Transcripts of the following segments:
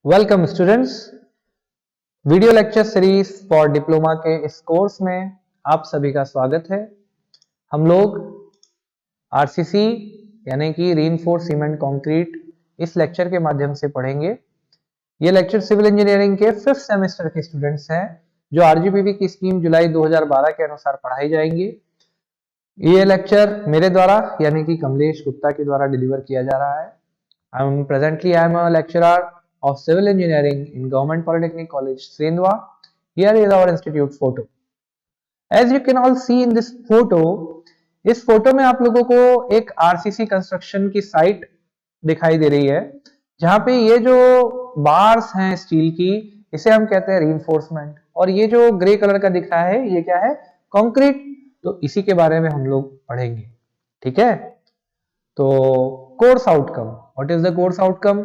Welcome students, video lecture series for diploma के इस course में आप सभी का स्वागत है। हम लोग आरसीसी यानी कि रीइंफोर्स्ड सीमेंट कंक्रीट इस लेक्चर के माध्यम से पढ़ेंगे। ये लेक्चर सिविल इंजीनियरिंग के 5th सेमेस्टर के स्टूडेंट्स हैं जो आरजीपीवी की स्कीम जुलाई 2012 के अनुसार पढ़ाई जाएंगी। ये लेक्चर मेरे द्वारा यानी कि कमलेश गुप्ता के द्वारा डिलीवर किया जा रहा है। Presently I am a lecturer of civil engineering in Government Polytechnic College, Sendwa. Here is our institute photo. As you can all see in this photo, इस फोटो में आप लोगों को एक आरसीसी कंस्ट्रक्शन की साइट दिखाई दे रही है, जहां पे ये जो बार्स हैं स्टील की, इसे हम कहते हैं रीइंफोर्समेंट, और ये जो ग्रे कलर का दिख रहा है ये क्या है? कंक्रीट। तो इसी के बारे में हम लोग पढ़ेंगे, ठीक है। तो course outcome, what is the course outcome?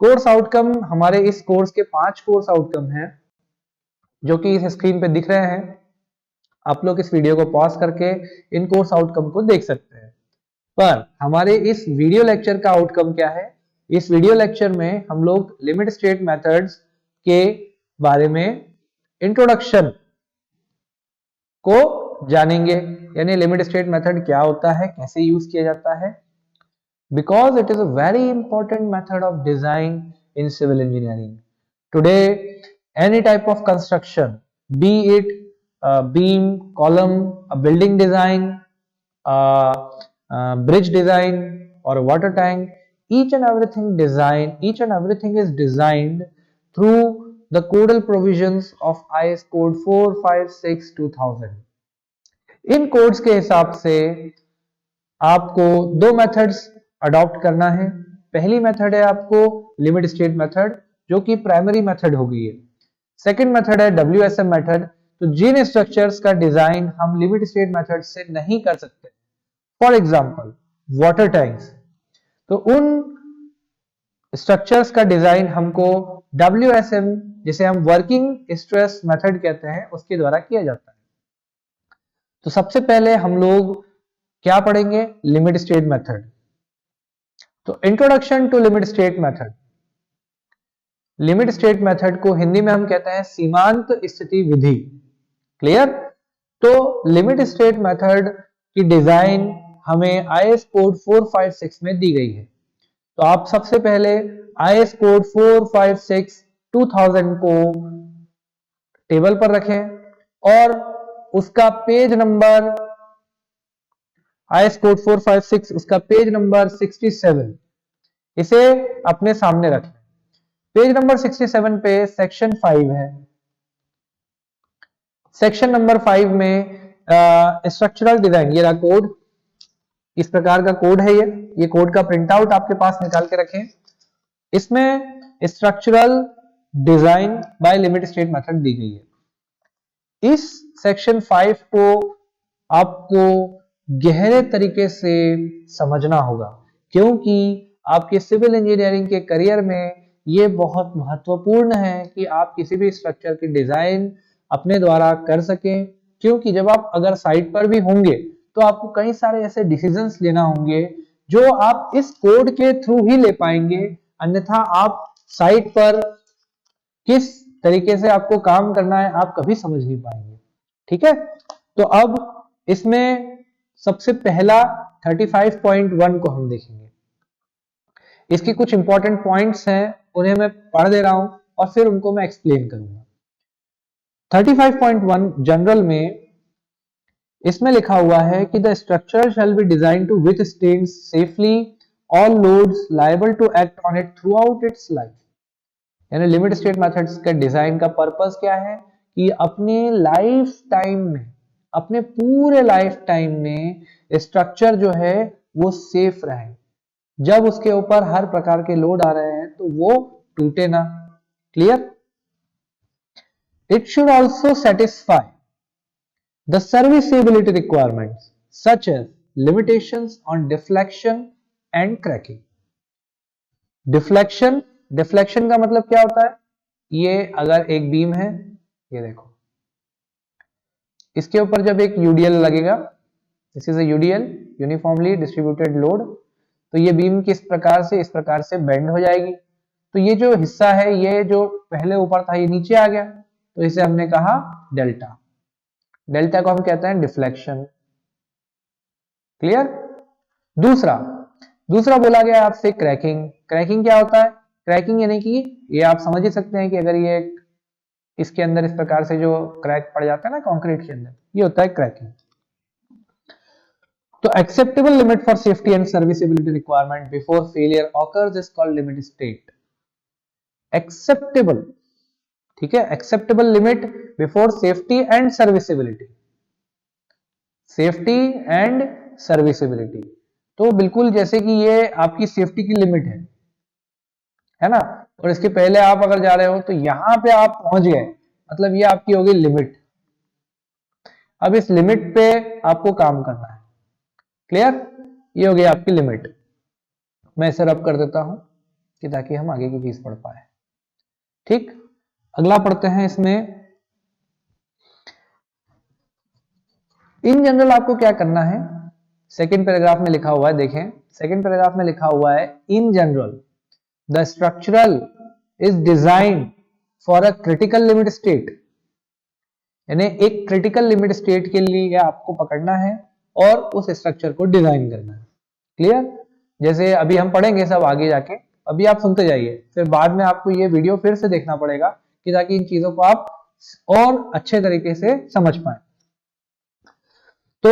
Course outcome हमारे इस कोर्स के 5 कोर्स आउटकम हैं जो कि इस स्क्रीन पे दिख रहे हैं। आप लोग इस वीडियो को पॉज करके इन कोर्स आउटकम को देख सकते हैं। पर हमारे इस वीडियो लेक्चर का आउटकम क्या है? इस वीडियो लेक्चर में हम लोग लिमिट स्टेट मेथड्स के बारे में इंट्रोडक्शन को जानेंगे, यानी लिमिट स्टेट मेथड क्या होता है, कैसे यूज किया जाता है, because it is a very important method of design in civil engineering. Today, any type of construction, be it a beam, column, a building design, a bridge design, or a water tank, each and everything is designed through the codal provisions of IS code 456-2000. In codes के हिसाब से आपको दो methods adopt करना है। पहली method है आपको लिमिट स्टेट मेथड, जो कि प्राइमरी मेथड हो गई है। सेकंड मेथड है WSM मेथड। तो जिन स्ट्रक्चर्स का डिजाइन हम लिमिट स्टेट मेथड से नहीं कर सकते, फॉर एग्जांपल वाटर टैंक्स, तो उन स्ट्रक्चर्स का डिजाइन हमको WSM, जिसे हम वर्किंग स्ट्रेस मेथड कहते हैं, उसके द्वारा किया जाता है। तो सबसे पहले हम लोग क्या पढ़ेंगे? Limit state method. तो introduction to limit state method. Limit state method को हिंदी में हम कहते हैं सीमांत स्थिति विधि। क्लियर? तो लिमिट स्टेट मेथड की डिजाइन हमें IS कोड 456 में दी गई है। तो आप सबसे पहले IS कोड 456-2000 को टेबल पर रखें और उसका पेज नंबर, IS कोड 456 उसका पेज नंबर 67, इसे अपने सामने रखें। पेज नंबर 67 पे सेक्शन 5 है। सेक्शन नंबर 5 में स्ट्रक्चरल डिजाइन, ये रहा कोड, इस प्रकार का कोड है। ये कोड का प्रिंट आउट आपके पास निकाल के रखें। इसमें structural design by limit state method दी गई है। इस सेक्शन 5 को आपको गहरे तरीके से समझना होगा, क्योंकि आपके सिविल इंजीनियरिंग के करियर में ये बहुत महत्वपूर्ण है कि आप किसी भी स्ट्रक्चर की डिजाइन अपने द्वारा कर सकें। क्योंकि जब आप अगर साइट पर भी होंगे तो आपको कई सारे ऐसे डिसीजंस लेना होंगे जो आप इस कोड के थ्रू ही ले पाएंगे, अन्यथा आप साइट पर किस तरीके से आपको काम करना है आप कभी समझ नहीं पाएंगे। ठीक है? तो अब इसमें सबसे पहला 35.1 को हम देखेंगे। इसके कुछ इंपॉर्टेंट पॉइंट्स हैं, उन्हें मैं पढ़ दे रहा हूं और फिर उनको मैं एक्सप्लेन करूंगा। 35.1 जनरल में इसमें लिखा हुआ है कि the structure shall be design to withstand safely all loads liable to act on it throughout its life. यानी लिमिट स्टेट मेथड्स के डिजाइन का पर्पस क्या है कि अपने लाइफ टाइम में, अपने पूरे लाइफ टाइम में स्ट्रक्चर जो है वो सेफ रहे। जब उसके ऊपर हर प्रकार के लोड आ रहे हैं तो वो टूटे ना। Clear? It should also satisfy the serviceability requirements such as limitations on deflection and cracking. Deflection का मतलब क्या होता है? ये अगर एक बीम है, ये देखो, इसके ऊपर जब एक यूडीएल लगेगा, this is a UDL, uniformly distributed load, तो ये बीम किस प्रकार से, इस प्रकार से बेंड हो जाएगी। तो ये जो हिस्सा है, ये जो पहले ऊपर था ये नीचे आ गया, तो इसे हमने कहा डेल्टा। डेल्टा को हम कहते हैं डिफ्लेक्शन। क्लियर। दूसरा बोला गया आपसे क्रैकिंग। क्रैकिंग क्या होता है? क्रैकिंग यानी कि ये आप समझ ही सकते हैं कि अगर ये इसके अंदर इस प्रकार से जो क्रैक पड़ जाता है ना कंक्रीट के अंदर, ये होता है क्रैकिंग। तो acceptable limit for safety and serviceability requirement before failure occurs is called limit state. Acceptable, ठीक है, acceptable limit before safety and serviceability, safety and serviceability. तो बिल्कुल जैसे कि ये आपकी सेफ्टी की लिमिट है ना, और इसके पहले आप अगर जा रहे हो तो यहां पे आप पहुंच गए, मतलब ये आपकी होगी लिमिट। अब इस लिमिट पे आपको काम करना है। क्लियर। ये हो गई आपकी लिमिट। मैं इसे रब कर देता हूं कि ताकि हम आगे की चीज पढ़ पाए। ठीक, अगला पढ़ते हैं। इसमें इन जनरल आपको क्या करना है, सेकेंड पैराग्राफ में लिखा हुआ है, देखें सेकेंड पैराग्राफ में लिखा हुआ है, in general the structural is designed for a critical limit state. यानी एक क्रिटिकल लिमिट स्टेट के लिए आपको पकड़ना है और उस स्ट्रक्चर को डिजाइन करना है। क्लियर। जैसे अभी हम पढ़ेंगे सब आगे जाके, अभी आप सुनते जाइए, फिर बाद में आपको ये वीडियो फिर से देखना पड़ेगा कि ताकि इन चीजों को आप और अच्छे तरीके से समझ पाए। तो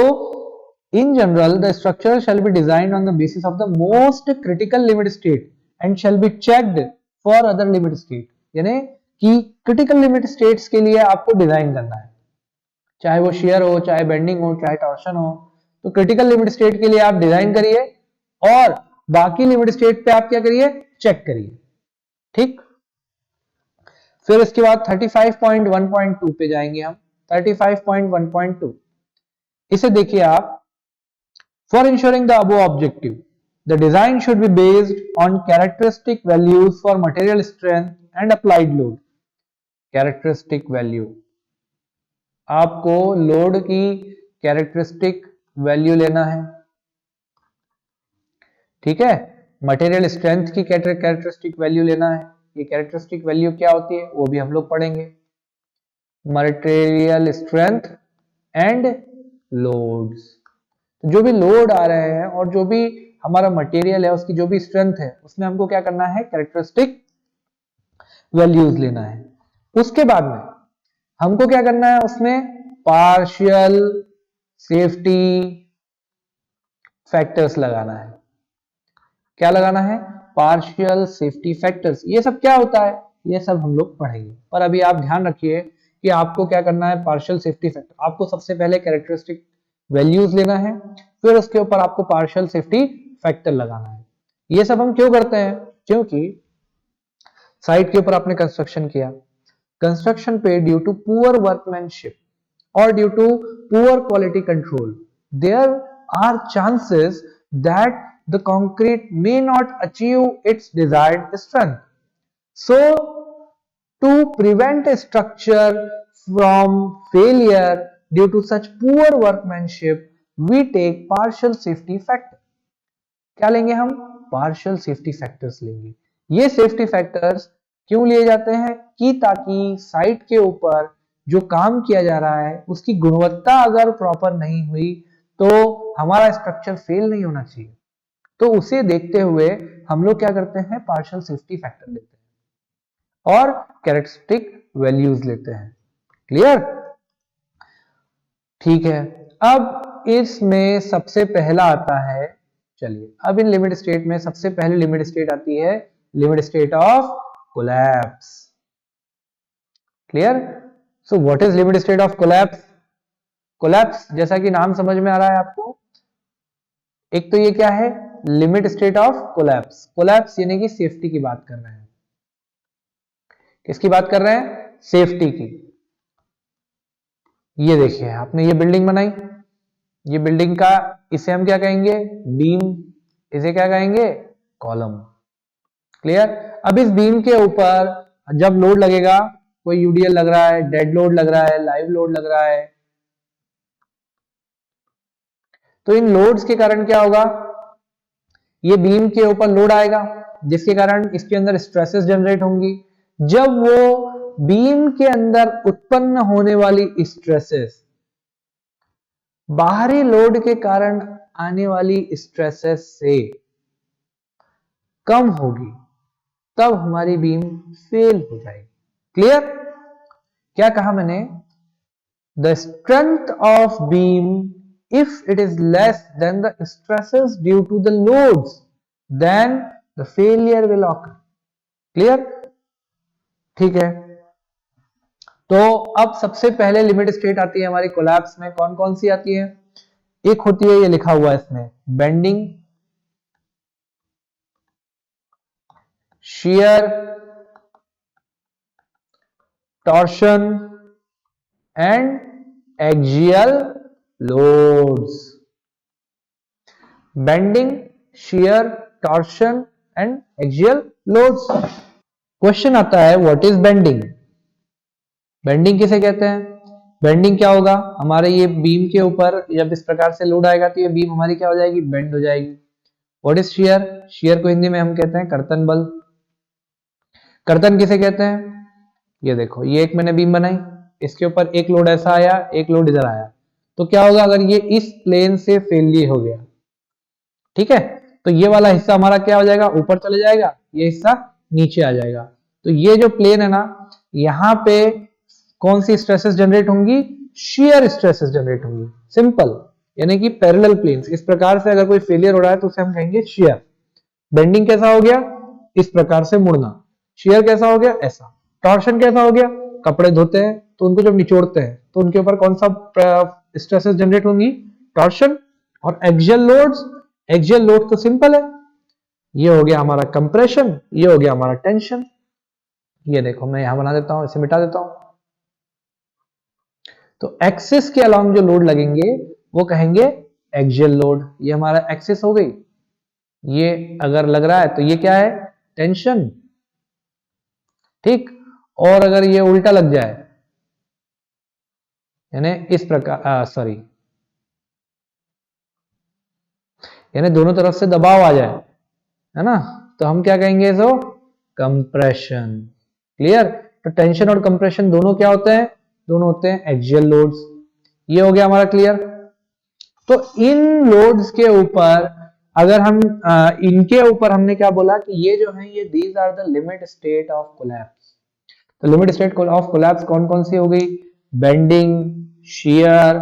in general the structure shall be designed on the basis of the most critical limit state and shall be checked for other limit state। यानी कि क्रिटिकल लिमिट स्टेट्स के लिए आपको डिजाइन करना है, चाहे वो शेयर हो, चाहे बेंडिंग हो, चाहे टॉर्शन हो। तो क्रिटिकल लिमिट स्टेट के लिए आप डिजाइन करिए और बाकी लिमिट स्टेट पे आप क्या करिए, चेक करिए। ठीक। फिर इसके बाद 35.1.2 पे जाएंगे हम। 35.1.2 इसे देखिए आप। For ensuring the above objective, the design should be based on characteristic values for material strength and applied load। Characteristic value, आपको लोड की कैरेक्टरिस्टिक वैल्यू लेना है, ठीक है। मटेरियल स्ट्रेंथ की कैरेक्टरिस्टिक वैल्यू लेना है। ये कैरेक्टरिस्टिक वैल्यू क्या होती है वो भी हम लोग पढ़ेंगे। मटेरियल स्ट्रेंथ एंड लोड्स, जो भी लोड आ रहे हैं और जो भी हमारा मटेरियल है उसकी जो भी स्ट्रेंथ है, उसमें हमको क्या करना है, कैरेक्टरिस्टिक वैल्यूज लेना है। उसके बाद में हमको क्या करना है, उसमें पार्शियल सेफ्टी फैक्टर्स लगाना है। क्या लगाना है, पार्शियल सेफ्टी फैक्टर्स। ये सब क्या होता है, ये सब हम लोग पढ़ेंगे, पर अभी आप ध्यान रखिए कि आपको क्या करना है, पार्शियल सेफ्टी फैक्टर। आपको सबसे पहले कैरेक्टरिस्टिक वैल्यूज लेना है, फिर उसके ऊपर आपको पार्शियल सेफ्टी फैक्टर लगाना है। ये सब हम क्यों करते हैं, क्योंकि साइट के ऊपर आपने कंस्ट्रक्शन किया, कंस्ट्रक्शन पे ड्यू टू पुअर वर्कमैनशिप और due to poor quality control there are chances that the concrete may not achieve its desired strength. So to prevent a structure from failure due to such poor workmanship, we take partial safety factor। क्या लेंगे हम, partial safety factors लेंगे। ये safety factors क्यों लिए जाते हैं, कि ताकि साइट के ऊपर जो काम किया जा रहा है उसकी गुणवत्ता अगर प्रॉपर नहीं हुई तो हमारा स्ट्रक्चर फेल नहीं होना चाहिए। तो उसे देखते हुए हम लोग क्या करते हैं, पार्शियल सेफ्टी फैक्टर लेते हैं और कैरेक्टरिस्टिक वैल्यूज लेते हैं। क्लियर। ठीक है। अब इसमें सबसे पहला आता है, चलिए अब इन लिमिट स्टेट में सबसे पहले लिमिट स्टेट आती है limit state of collapse. Clear. So what is limit state of collapse. Collapse जैसा कि नाम समझ में आ रहा है आपको, एक तो ये क्या है, limit state of collapse. Collapse यानी कि सेफ्टी की बात कर रहे हैं। किसकी बात कर रहे हैं, सेफ्टी की। ये देखिए आपने ये बिल्डिंग बनाई, ये बिल्डिंग का इसे हम क्या कहेंगे, बीम, इसे क्या कहेंगे, कॉलम। क्लियर। अब इस बीम के ऊपर जब लोड लगेगा, कोई यूडीएल लग रहा है, डेड लोड लग रहा है, लाइव लोड लग रहा है, तो इन लोड्स के कारण क्या होगा, ये बीम के ऊपर लोड आएगा जिसके कारण इसके अंदर स्ट्रेसेस जनरेट होंगी। जब वो बीम के अंदर उत्पन्न होने वाली स्ट्रेसेस बाहरी लोड के कारण आने वाली स्ट्रेसेस से कम होगी तब हमारी बीम फेल हो जाएगी। क्लियर? क्या कहा मैंने? The strength of beam if it is less than the stresses due to the loads then the failure will occur. Clear? ठीक है, तो अब सबसे पहले लिमिट स्टेट आती है हमारी कोलैप्स में। कौन कौन सी आती है? एक होती है, ये लिखा हुआ है इसमें, bending, shear, torsion and axial loads. Bending, shear, torsion and axial loads. Question आता है व्हाट इज बेंडिंग? बेंडिंग किसे कहते हैं? बेंडिंग क्या होगा? हमारे ये बीम के ऊपर जब इस प्रकार से लोड आएगा तो ये बीम हमारी क्या हो जाएगी? बेंड हो जाएगी। What is shear? shear को हिंदी में हम कहते हैं कर्तन बल। कर्तन किसे कहते हैं? ये देखो, ये एक मैंने बीम बनाई, इसके ऊपर एक लोड ऐसा आया, एक लोड इधर आया, तो क्या होगा अगर ये इस प्लेन से फेलियर हो गया, ठीक है, तो ये वाला हिस्सा हमारा क्या हो जाएगा? ऊपर चले जाएगा, ये हिस्सा नीचे आ जाएगा। तो ये जो प्लेन है ना, यहां पे कौन सी स्ट्रेसेस जनरेट होंगी? shear स्ट्रेसेस जनरेट होंगी। सिंपल, यानी कि पैरेलल प्लेन्स। इस प्रकार से अगर कोई फेलियर हो रहा है तो उसे हम कहेंगे shear। बेंडिंग कैसा हो गया? इस प्रकार से मुड़ना। shear कैसा हो गया? ऐसा। टॉर्शन कैसा हो गया? कपड़े धोते हैं तो उनको जब निचोड़ते हैं तो उनके ऊपर कौन सा स्ट्रेसेस जनरेट होंगी? टॉर्शन। और एक्सियल लोड्स, एक्सियल लोड तो सिंपल है, ये हो गया हमारा कंप्रेशन, ये हो गया हमारा टेंशन। ये देखो मैं यहां बना देता हूं, इसे मिटा देता हूं। तो एक्सिस के अलोंग जो लोड लगेंगे वो कहेंगे एक्सियल लोड। ये हमारा एक्सिस हो गई, ये अगर लग रहा है तो ये क्या है? टेंशन, ठीक। और अगर ये उल्टा लग जाए, यानी इस प्रकार, सॉरी, यानी दोनों तरफ से दबाव आ जाए, है ना, तो हम क्या कहेंगे? इसको कंप्रेशन। क्लियर? तो टेंशन और कंप्रेशन दोनों क्या होते हैं? दोनों होते हैं एक्सियल लोड्स। ये हो गया हमारा क्लियर। तो इन लोड्स के ऊपर अगर हम इनके ऊपर हमने क्या बोला कि ये जो है ये these are the limit state of collapse. तो लिमिट स्टेट ऑफ कोलैप्स कौन कौन सी हो गई? Bending, shear,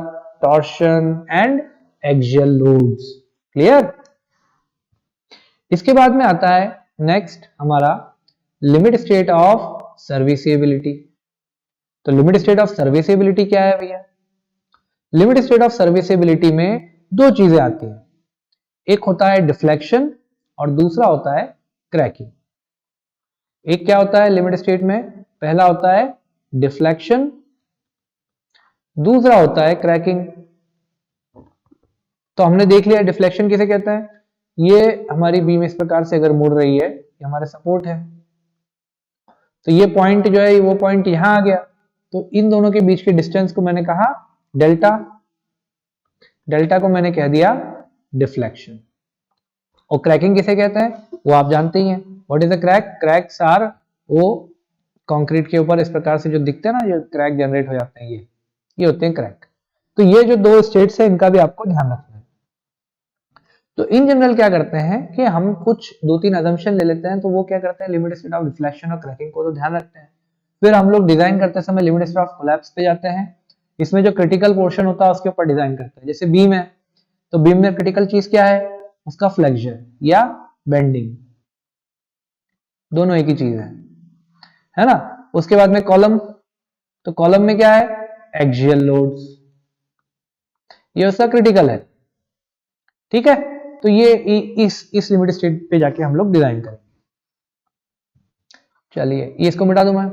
torsion and axial loads. Clear? इसके बाद में आता है नेक्स्ट हमारा लिमिट स्टेट ऑफ सर्विसेबिलिटी। तो लिमिट स्टेट ऑफ सर्विसेबिलिटी क्या है भैया? लिमिट स्टेट ऑफ सर्विसेबिलिटी में दो चीजें आती हैं, एक होता है डिफ्लेक्शन और दूसरा होता है क्रैकिंग। एक क्या होता है लिमिट स्टेट में? पहला होता है डिफ्लेक्शन, दूसरा होता है क्रैकिंग। तो हमने देख लिया डिफ्लेक्शन किसे कहते हैं। ये हमारी बीम इस प्रकार से अगर मुड़ रही है, ये हमारे सपोर्ट है, तो ये पॉइंट जो है वो पॉइंट यहां आ गया, तो इन दोनों के बीच के डिस्टेंस को मैंने कहा डेल्टा। डेल्टा को मैंने कह दिया डिफ्लेक्शन। और क्रैकिंग किसे कहते हैं वो आप जानते ही हैं। What is a crack? Cracks are वो कंक्रीट के ऊपर इस प्रकार से जो दिखते हैं ना, जो क्रैक जनरेट हो जाते हैं, ये होते हैं क्रैक। तो ये जो दो स्टेट्स है इनका भी आपको ध्यान रखना है। तो इन जनरल क्या करते हैं कि हम कुछ दो तीन अजम्पशन ले लेते हैं, तो वो क्या करते हैं लिमिट स्टेट ऑफ डिफ्लेक्शन और क्रैकिंग को तो ध्यान रखते हैं। फिर हम लोग डिजाइन करते समय लिमिट स्टेट ऑफ कोलैप्स पे जाते हैं, इसमें जो क्रिटिकल पोर्शन होता है उसके ऊपर डिजाइन करते हैं। जैसे बीम है, तो बीम में क्रिटिकल चीज क्या है? उसका फ्लेक्शन या बेंडिंग, दोनों एक ही चीज है ना। उसके बाद में कॉलम, तो कॉलम में क्या है? एक्सियल लोड्स, ये उसका क्रिटिकल है, ठीक है। तो ये इस लिमिट स्टेट पे जाके हम लोग डिजाइन करेंगे। चलिए ये इसको मिटा दूं मैं।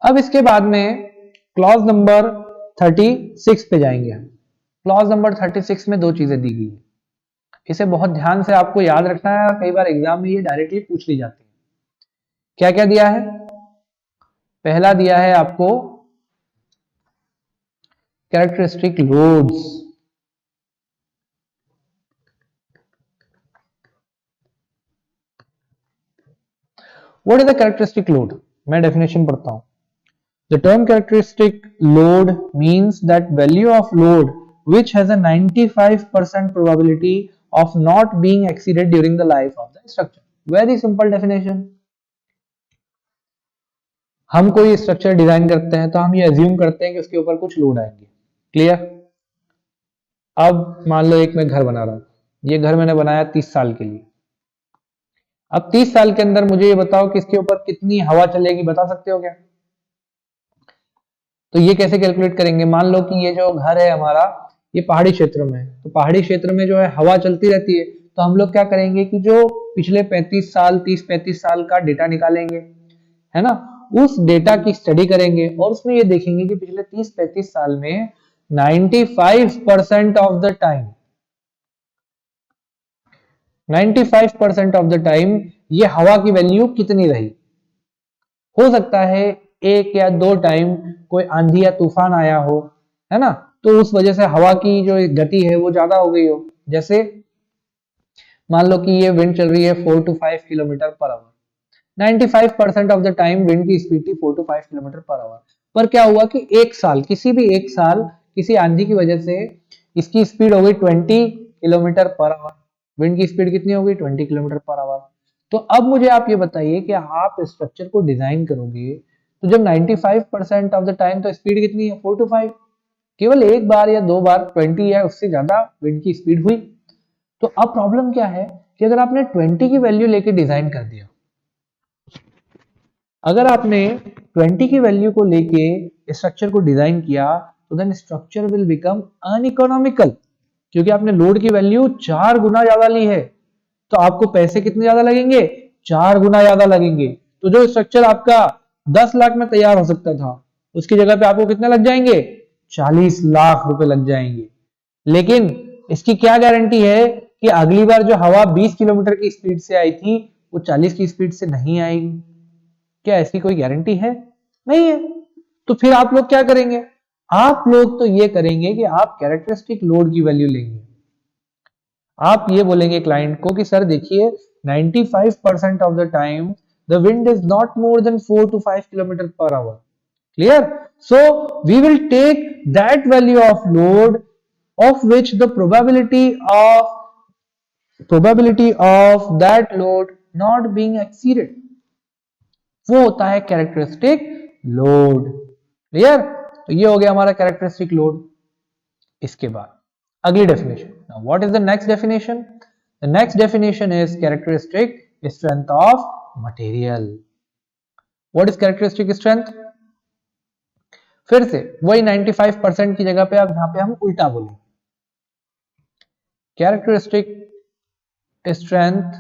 अब इसके बाद में क्लॉज नंबर 36 पे जाएंगे हम। क्लॉज नंबर 36 में दो चीजें दी गई है, इसे बहुत ध्यान से आपको याद रखना है, कई बार एग्जाम में ये डायरेक्टली पूछ ली जाती है। क्या क्या दिया है? पहला दिया है आपको characteristic loads, what is the characteristic load? मैं डेफिनेशन पढ़ता हूं। The term characteristic load means that value of load which has a 95% probability of not being exceeded during the life of the structure. Very simple definition. हम कोई structure design करते हैं तो हम ये अज्यूम करते हैं कि उसके ऊपर कुछ लोड आएंगे। क्लियर? अब मान लो एक मैं घर बना रहा हूं, ये घर मैंने बनाया 30 साल के लिए। अब 30 साल के अंदर मुझे ये बताओ कि इसके ऊपर कितनी हवा चलेगी, बता सकते हो क्या? तो ये कैसे कैलकुलेट करेंगे? मान लो कि ये जो घर है हमारा ये पहाड़ी क्षेत्र में है, तो पहाड़ी क्षेत्र में जो है हवा चलती रहती है, तो हम लोग क्या करेंगे कि जो पिछले 35 साल 30-35 साल का डेटा निकालेंगे, है ना, उस डेटा की स्टडी करेंगे और उसमें ये देखेंगे कि पिछले 30-35 साल में 95% of the time 95% of the time ये हवा की वैल्यू कितनी रही। हो सकता है एक या दो टाइम कोई आंधी या तूफान आया हो, है ना, तो उस वजह से हवा की जो गति है वो ज्यादा हो गई हो। जैसे मान लो कि ये विंड चल रही है 4 to 5 kilometre per our, 95% of the time wind की स्पीड थी 4 to 5 किलोमीटर पर आवर। पर क्या हुआ कि एक साल, किसी भी एक साल किसी आंधी की वजह से इसकी स्पीड हो गई 20 किलोमीटर पर आवर। विंड की स्पीड कितनी हो गई? 20 किलोमीटर पर आवर। तो अब मुझे आप ये बताइए कि आप स्ट्रक्चर को डिजाइन करोगे तो जब 95% ऑफ द टाइम तो स्पीड कितनी है? 4 to 5। केवल एक बार या दो बार 20 या उससे ज्यादा विंड की स्पीड हुई। तो अब प्रॉब्लम क्या है कि अगर आपने 20 की वैल्यू लेके डिजाइन कर दिया, अगर आपने 20 की वैल्यू को लेके स्ट्रक्चर को डिजाइन किया तो then structure will become uneconomical, क्योंकि आपने लोड की वैल्यू 4 गुना ज्यादा ली है। तो आपको पैसे कितने ज्यादा लगेंगे? 4 गुना ज्यादा लगेंगे। तो जो स्ट्रक्चर आपका 10 लाख में तैयार हो सकता था, उसकी जगह पे आपको कितने लग जाएंगे? 40 लाख रुपए लग जाएंगे। लेकिन इसकी क्या गारंटी है कि अगली बार जो हवा 20 किलोमीटर की स्पीड से आई थी वो 40 की स्पीड से नहीं आएगी? क्या ऐसी कोई गारंटी है? नहीं है। तो फिर आप लोग क्या करेंगे? आप लोग तो ये करेंगे कि आप कैरेक्टरिस्टिक लोड की वैल्यू लेंगे। आप ये बोलेंगे क्लाइंट को कि सर देखिए 95% of the time the wind is not more than 4 to 5 kilometre per hour. Clear? So we will take that value of load of which the probability of that load not being exceeded, वो होता है characteristic load. Clear? तो ये हो गया हमारा characteristic load. इसके बाद अगली definition, now what is the next definition? The next definition is characteristic strength of material. What is characteristic strength? फिर से वही 95% की जगह पे अब यहां पे हम उल्टा बोलेंगे। Characteristic strength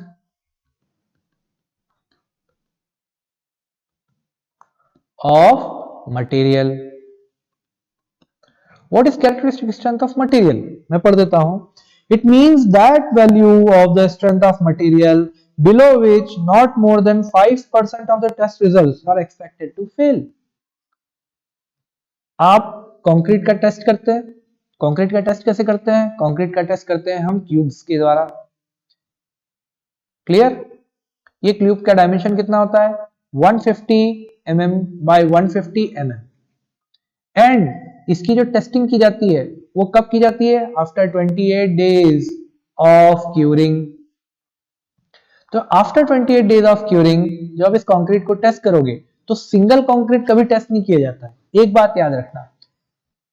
of material। what is characteristic strength of material? मैं पढ़ देता हूं। it means that value of the strength of material below which not more than 5% of the test results are expected to fail। आप concrete का test करते हैं, concrete का test कैसे करते हैं? कंक्रीट का टेस्ट करते हैं हम क्यूब्स के द्वारा। क्लियर? ये क्यूब का डायमेंशन कितना होता है? 150 mm by 150 mm। एंड इसकी जो टेस्टिंग की जाती है वो कब की जाती है? After 28 days of curing. तो आफ्टर 28 डेज ऑफ क्यूरिंग जब इस कंक्रीट को टेस्ट करोगे तो सिंगल कंक्रीट कभी टेस्ट नहीं किया जाता है। एक बात याद रखना,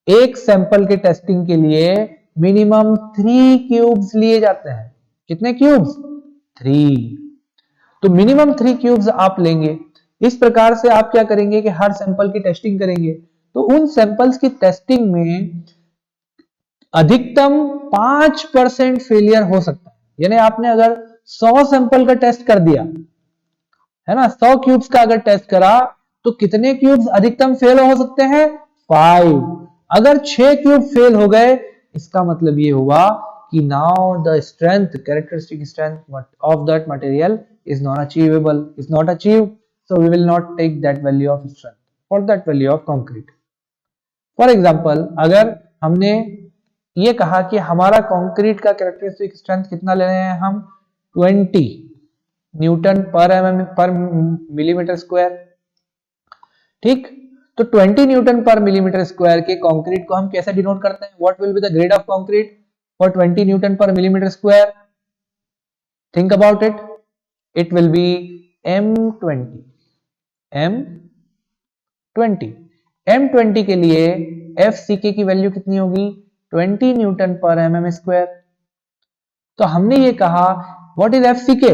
एक सैंपल के टेस्टिंग के लिए मिनिमम 3 क्यूब्स लिए जाते हैं। कितने क्यूब्स? 3। तो मिनिमम 3 क्यूब्स आप लेंगे। इस प्रकार से आप क्या करेंगे कि हर सैंपल की टेस्टिंग करेंगे। तो उन सैंपल्स की टेस्टिंग में अधिकतम 5% फेलियर हो सकता है। यानी आपने अगर 100 सैंपल का टेस्ट कर दिया है ना, 100 क्यूब्स का अगर टेस्ट करा तो कितने क्यूब्स अधिकतम फेल हो सकते हैं? 5। अगर 6 क्यूब फेल हो गए इसका मतलब ये हुआ कि now the strength, characteristic strength of that material is not achievable, is not achieved, so we will not take that value of strength for that value of concrete। for example, अगर हमने ये कहा कि हमारा कंक्रीट का characteristic strength कितना ले रहे हैं हम? 20, न्यूटन पर मिलीमीटर स्क्वायर। ठीक, तो 20 न्यूटन पर मिलीमीटर स्क्वायर के कंक्रीट को हम कैसे डिनोट करते हैं? What will be the grade of concrete for 20 newton per millimetre square? Think about it, it will be M20। M20 M20 के लिए FCK की वैल्यू कितनी होगी? 20 न्यूटन पर mm स्क्वायर। तो हमने ये कहा what is FCK?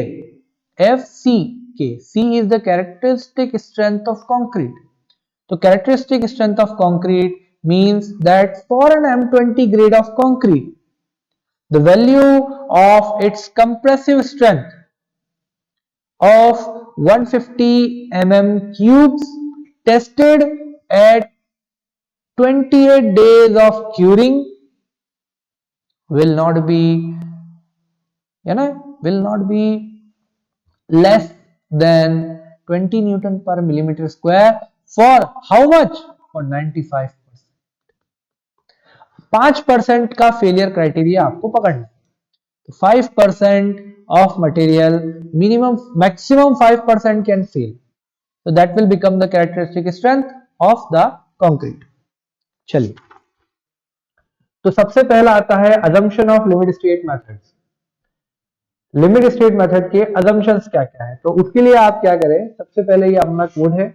FCK, C is the characteristic strength of concrete. So characteristic strength of concrete means that for an M20 grade of concrete, the value of its compressive strength of 150 mm cubes tested at 28 days of curing will not be, will not be less than 20 Newton per millimeter square for how much? For 95%। 5% का failure criteria आपको पकड़ना है। 5% of material, minimum maximum 5% can fail, so that will become the characteristic strength of the concrete। चलिए, तो सबसे पहला आता है assumption of limit state methods। Limit state method के assumptions क्या क्या है? तो उसके लिए आप क्या करें, सबसे पहले ये अपना कोड है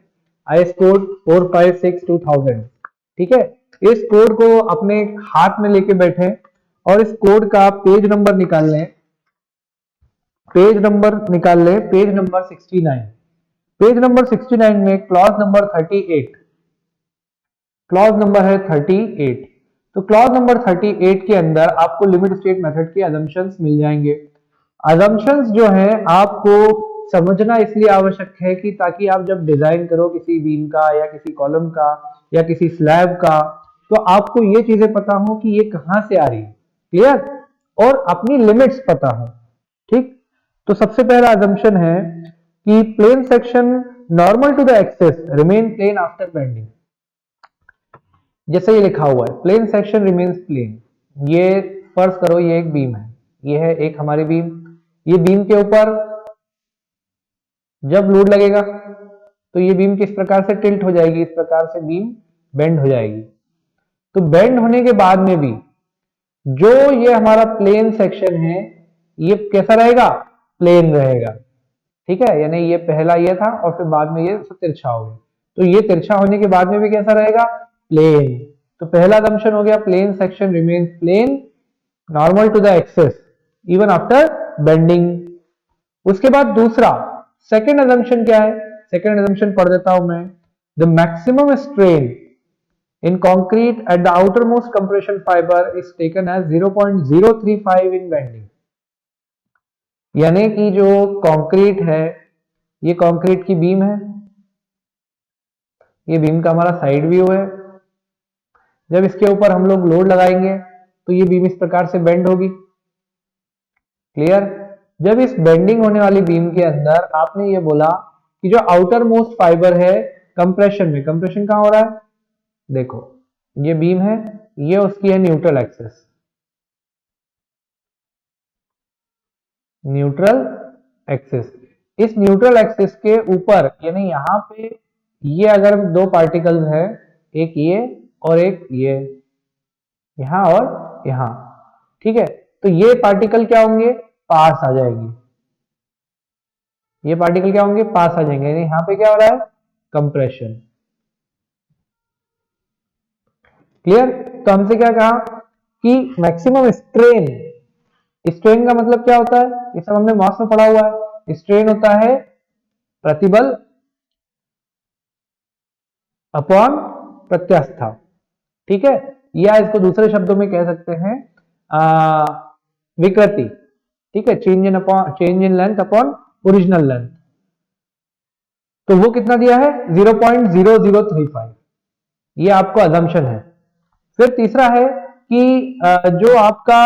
IS कोड 456-2000। ठीक है, इस कोड को अपने हाथ में लेके बैठे और इस कोड का पेज नंबर निकाल लें। Page number 69। पेज नंबर 69 में क्लॉज नंबर 38, क्लॉज नंबर है 38। तो क्लॉज नंबर 38 के अंदर आपको लिमिट स्टेट मेथड के assumptions मिल जाएंगे। assumptions जो है आपको समझना इसलिए आवश्यक है कि ताकि आप जब डिजाइन करो किसी बीम का या किसी कॉलम का या किसी स्लैब का, तो आपको ये चीजें पता हो कि ये कहां से आ रही है, क्लियर, और अपनी लिमिट्स पता हो। ठीक, तो सबसे पहला assumption है कि plane section normal to the axis remain plane after bending. जैसे ये लिखा हुआ है प्लेन सेक्शन रिमेन्स प्लेन। ये फर्ज करो ये एक बीम है, ये है एक हमारी बीम। ये बीम के ऊपर जब लोड लगेगा तो ये बीम किस प्रकार से टिल्ट हो जाएगी, इस प्रकार से बीम बेंड हो जाएगी। तो बेंड होने के बाद में भी जो ये हमारा प्लेन सेक्शन है ये कैसा रहेगा? प्लेन रहेगा। ठीक है, यानी ये पहला ये था और फिर बाद में ये तिरछा हो गया, तो ये तिरछा होने के बाद में भी कैसा रहेगा? प्लेन। तो पहला assumption हो गया plane section remains plane normal to the axis even after bending. उसके बाद दूसरा सेकंड assumption क्या है? सेकंड assumption पढ़ देता हूं मैं। The maximum strain in concrete at the outermost compression fiber is taken as 0.035 in bending। यानी कि जो कंक्रीट है, ये कंक्रीट की बीम है, ये बीम का हमारा साइड व्यू है। जब इसके ऊपर हम लोग लोड लगाएंगे तो ये बीम इस प्रकार से बेंड होगी, क्लियर। जब इस बेंडिंग होने वाली बीम के अंदर आपने ये बोला कि जो आउटर मोस्ट फाइबर है कंप्रेशन में, कंप्रेशन कहां हो रहा है? देखो ये बीम है, ये उसकी है न्यूट्रल एक्सिस, न्यूट्रल एक्सिस। इस न्यूट्रल एक्सिस के ऊपर यानी यहां पे ये अगर दो पार्टिकल्स है, एक ये और एक ये, यहां और यहां, ठीक है, तो ये पार्टिकल क्या होंगे? पास आ जाएंगे। ये पार्टिकल क्या होंगे? पास आ जाएंगे। यानी यहां पे क्या हो रहा है? Compression, clear. तो हमसे क्या कहा कि मैक्सिमम स्ट्रेन, स्ट्रेन का मतलब क्या होता है? ये सब हमने मॉस में पढ़ा हुआ है। स्ट्रेन होता है प्रतिबल अपॉन प्रत्यास्था, ठीक है, या इसको दूसरे शब्दों में कह सकते हैं विकृति, ठीक है, change in length upon original length. तो वो कितना दिया है? 0.0035, ये आपको assumption है। फिर तीसरा है कि जो आपका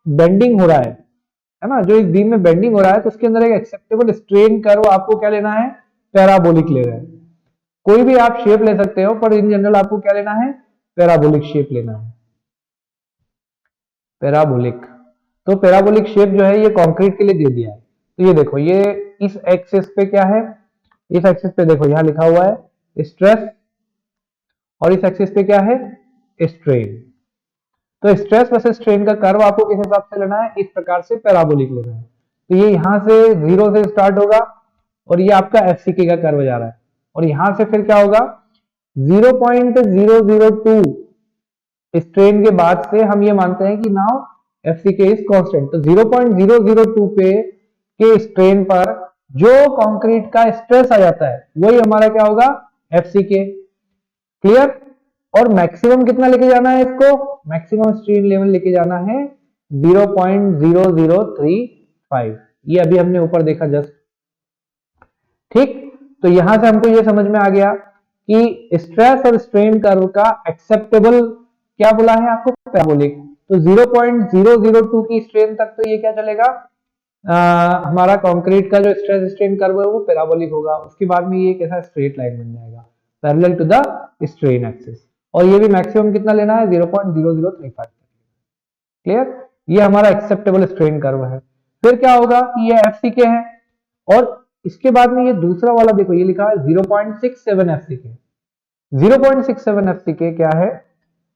बेंडिंग हो रहा है ना, जो एक बीम में बेंडिंग हो रहा है तो उसके अंदर एक एक्सेप्टेबल स्ट्रेन कर्व आपको क्या लेना है? पैराबोलिक ले रहा है। कोई भी आप शेप ले सकते हो, पर इन जनरल आपको क्या लेना है? पैराबोलिक शेप लेना है, पैराबोलिक। तो पैराबोलिक शेप जो है ये कंक्रीट के लिए दे दिया है। तो ये देखो, ये इस एक्सिस पे क्या है, इस एक्सिस पे देखो यहां लिखा हुआ है स्ट्रेस, और इस एक्सिस पे क्या है, स्ट्रेन। तो स्ट्रेस वर्सेस स्ट्रेन का कर्व आपको किस हिसाब से लेना है, इस प्रकार से पैराबोलिक लेना है। तो ये यहां से 0 से स्टार्ट होगा और ये आपका एफसीके का कर्व जा रहा है, और यहां से फिर क्या होगा 0.002 स्ट्रेन के बाद से हम ये मानते हैं कि नाउ एफसीके इज कांस्टेंट। तो 0.002 पे के स्ट्रेन पर जो कंक्रीट का स्ट्रेस आ जाता है वही हमारा क्या होगा, एफसीके। क्लियर। और मैक्सिमम कितना लेके जाना है इसको, मैक्सिमम स्ट्रेन लेवल लेके जाना है 0.0035। ये अभी हमने ऊपर देखा जस्ट। ठीक। तो यहां से हमको ये समझ में आ गया कि स्ट्रेस और स्ट्रेन कर्व का एक्सेप्टेबल क्या बोला है आपको, पैराबोलिक। तो 0.002 की स्ट्रेन तक तो ये क्या चलेगा, हमारा कंक्रीट का जो स्ट्रेस स्ट्रेन कर्व है वो पैराबोलिक होगा। उसके बाद में ये कैसा स्ट्रेट लाइन बन जाएगा parallel to the strain axis, और ये भी मैक्सिमम कितना लेना है 0.0035। क्लियर। ये हमारा एक्सेप्टेबल स्ट्रेन कर्व है। फिर क्या होगा कि ये एफसीके है, और इसके बाद में ये दूसरा वाला देखो ये लिखा है 0.67 एफसीके। 0.67 एफसीके क्या है,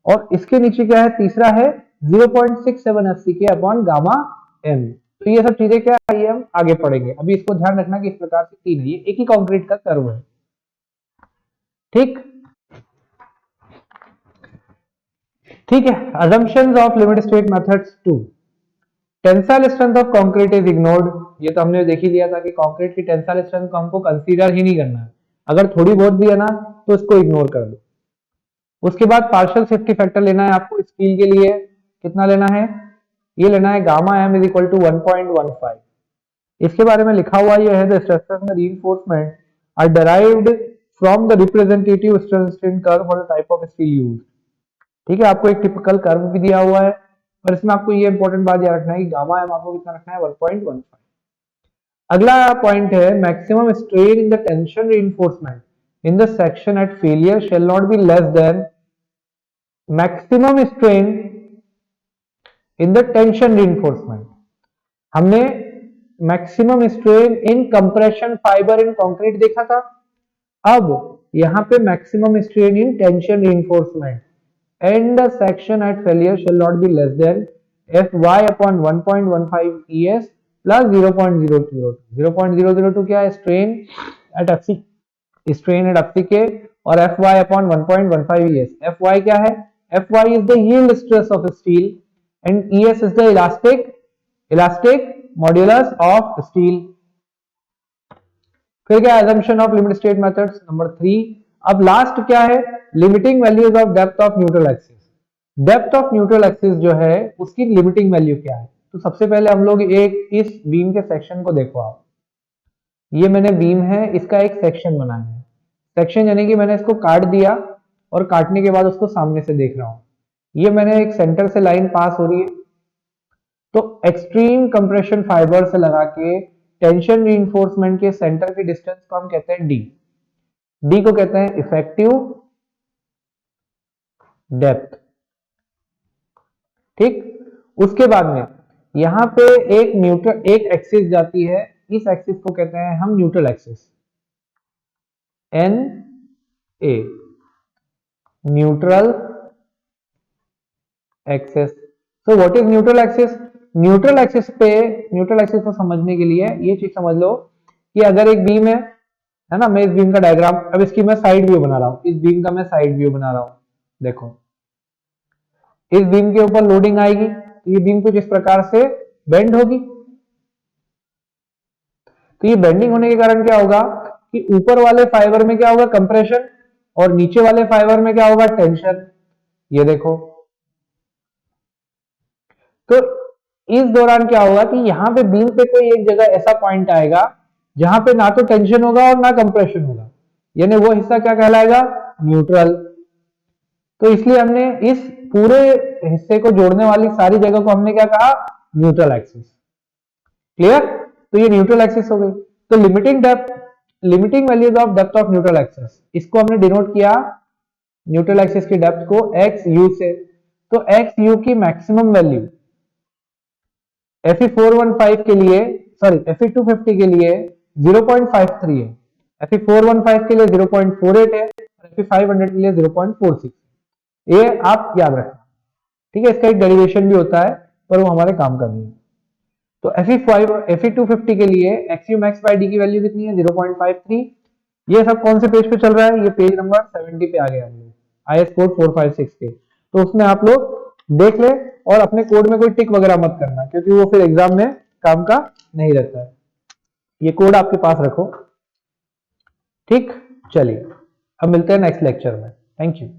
और इसके नीचे क्या है, तीसरा है 0.67 एफसीके अपॉन गामा एम। तो ये सब चीजें क्या है, ये हम आगे पढ़ेंगे। अभी इसको ध्यान रखना कि इस प्रकार से तीन है, ये एक ही कंक्रीट का कर्व है। ठीक। ठीक है। assumptions of limit state methods 2, tensile strength of concrete is ignored. ये तो हमने देख ही लिया था कि कंक्रीट की टेंसाइल स्ट्रेंथ को हमको कंसीडर ही नहीं करना है, अगर थोड़ी बहुत भी है ना तो इसको इग्नोर कर दो। उसके बाद पार्शियल सेफ्टी फैक्टर लेना है आपको स्टील के लिए, कितना लेना है, ये लेना है gamma m is equal to 1.15। इसके बारे में लिखा हुआ ये है, the stresses in reinforcement are derived from the representative stress strain curve for the type of steel used. ठीक है, आपको एक टिपिकल कर्व भी दिया हुआ है, पर इसमें आपको ये इंपॉर्टेंट बात याद रखना है कि गामा एम आपको कितना रखना है 1.15। अगला पॉइंट है maximum strain in the tension reinforcement in the section at failure shall not be less than maximum strain in the tension reinforcement. हमने maximum strain in compression fibre in concrete देखा था, अब यहां पे maximum strain in tension reinforcement and the section at failure shall not be less than Fy upon 1.15 ES plus 0.002। 0.002 क्या है, strain at FC, strain at FCK, और Fy upon 1.15 ES। Fy क्या है, Fy is the yield stress of steel and ES is the elastic modulus of steel। फिर क्या, assumption of limit state methods number 3। अब last क्या है, limiting values of depth of neutral axis. Depth of neutral axis जो है उसकी limiting value क्या है। तो सबसे पहले हम लोग एक इस बीम के सेक्शन को देखो आप, ये मैंने बीम है इसका एक सेक्शन बनाया है। सेक्शन यानी कि मैंने इसको काट दिया और काटने के बाद उसको सामने से देख रहा हूं, ये मैंने एक सेंटर से लाइन पास हो रही है। तो एक्सट्रीम कंप्रेशन फाइबर से लगा के टेंशन रीइंफोर्समेंट के सेंटर के डिस्टेंस को हम कहते हैं डी। डी को कहते हैं इफेक्टिव डेप्थ। ठीक। उसके बाद में यहां पे एक एक्सिस जाती है, इस एक्सिस को कहते हैं हम neutral axis, N A, neutral axis. So what is neutral axis, neutral axis को समझने के लिए ये चीज समझ लो कि अगर एक बीम है ना, मैं इस बीम का डायग्राम, अब इसकी मैं साइड व्यू बना रहा हूं, इस बीम का मैं साइड व्यू बना रहा हूं। देखो इस बीम के ऊपर लोडिंग आएगी तो ये बीम कुछ इस प्रकार से बेंड होगी। तो ये बेंडिंग होने के कारण क्या होगा कि ऊपर वाले फाइबर में क्या होगा, कंप्रेशन, और नीचे वाले फाइबर में क्या होगा, टेंशन। ये देखो, तो इस दौरान क्या होगा कि यहां पे बीम पे कोई एक जगह ऐसा पॉइंट आएगा जहां पे ना तो टेंशन होगा और ना कंप्रेशन होगा, यानी वो हिस्सा क्या कहलाएगा, न्यूट्रल। तो इसलिए हमने इस पूरे हिस्से को जोड़ने वाली सारी जगह को हमने क्या कहा, न्यूट्रल एक्सिस। क्लियर। तो ये न्यूट्रल एक्सिस हो गई। तो limiting values of depth of neutral axis, इसको हमने डिनोट किया न्यूट्रल एक्सिस की डेप्थ को एक्स यू से। तो एक्स यू की मैक्सिमम वैल्यू Fe415 के लिए सॉरी FE250 के लिए 0.53 है, FE415 के लिए 0.48 है, FE500 के लिए 0.46। ये आप याद रखना, ठीक है। इसका एक डेरिवेशन भी होता है पर वो हमारे काम का नहीं है। तो FE250 के लिए XUmax by D की वैल्यू कितनी है? 0.53। ये सब कौन से पेज पे चल रहा है? ये पेज नंबर 70 पे आ गया हम लोग, IS कोड 456 के। तो उसमें आप लोग देख ले और अपने कोड में कोई टिक वगैरह मत करना, क्योंकि वो फिर एग्जाम में काम का नहीं रहता है। ये कोड आपके पास रखो, ठीक। चलिए अब मिलते हैं नेक्स्ट लेक्चर में। Thank you.